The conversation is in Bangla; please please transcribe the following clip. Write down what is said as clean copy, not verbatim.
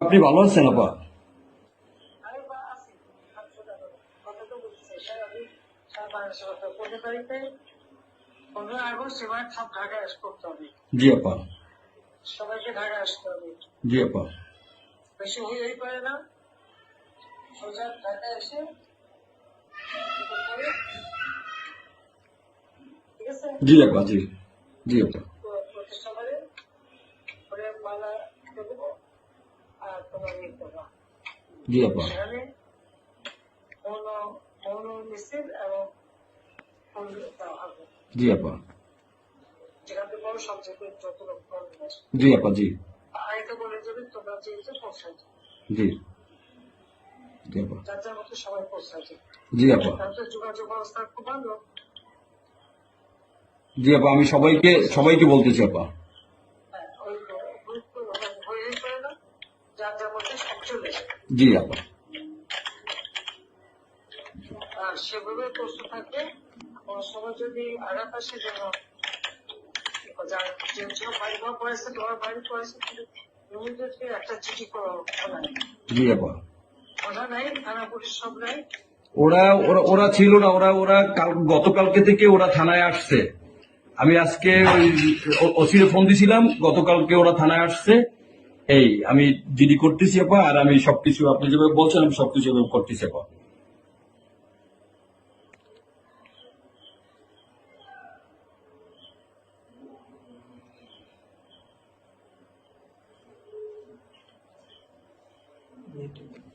আপনি ভালো আছেন আপা? আমি বা আছি কথা তো বলছি স্যার। আমি 15 তারিখে 15 আগস্ট এবার সব ঢাকায় করতে হবে, জি আপা। সবাইকে ঢাকায় আসতে হবে। জি আপা। বেশি হয়েই পারে না, সোজা ঢাকায় এসে কি করতে হবে, ঠিক আছে? জি আপা। জি জি আপা। প্রতিষ্ঠা করে করে মালা দেবো আর তোমার ইয়ে করবা। জি আপা। সেখানে মৌন মৌন মিছিল এবং ফুল দেওয়া হবে, জি আপা। যেখান থেকে বড় সবচেয়ে যত লোক করবে। জি আপা। জি আরেকটা বলে দেবে তোমরা যেহেতু পৌঁছাই জি জি আপা। যার যার মতো সবাই পৌঁছাই। জি আপা। তারপরে যোগাযোগ ব্যবস্থা খুব ভালো। জি আপা, আমি সবাইকে সবাইকে বলতেছি আপা। হ্যাঁ, ওই গুরুত্ব হয়েই পড়ে না, যার যার মধ্যে সব চলে যায়। জি আপা। আর সেভাবে প্রস্তুত থাকবে। কোনো সময় যদি আঘাত আসে যেন যার যে বাড়ি ঘর পড়েছে, তোমার বাড়ি পড়েছে, কিন্তু ইমিডিয়েটলি একটা চিঠি করা নাই। জি আপা। কথা নাই, থানা পুলিশ সব নাই। ওরা ওরা ওরা ছিল না, ওরা ওরা গতকালকে থেকে ওরা থানায় আসছে। আমি আজকে ওই ওসিরে ফোন দিছিলাম, গতকালকে ওরা থানায় আসছে। এই আমি জিডি করতেছি আপা, আর আমি সবকিছু আপনি যেভাবে বলছেন আমি সবকিছু এভাবে করতেছি আপা। YouTube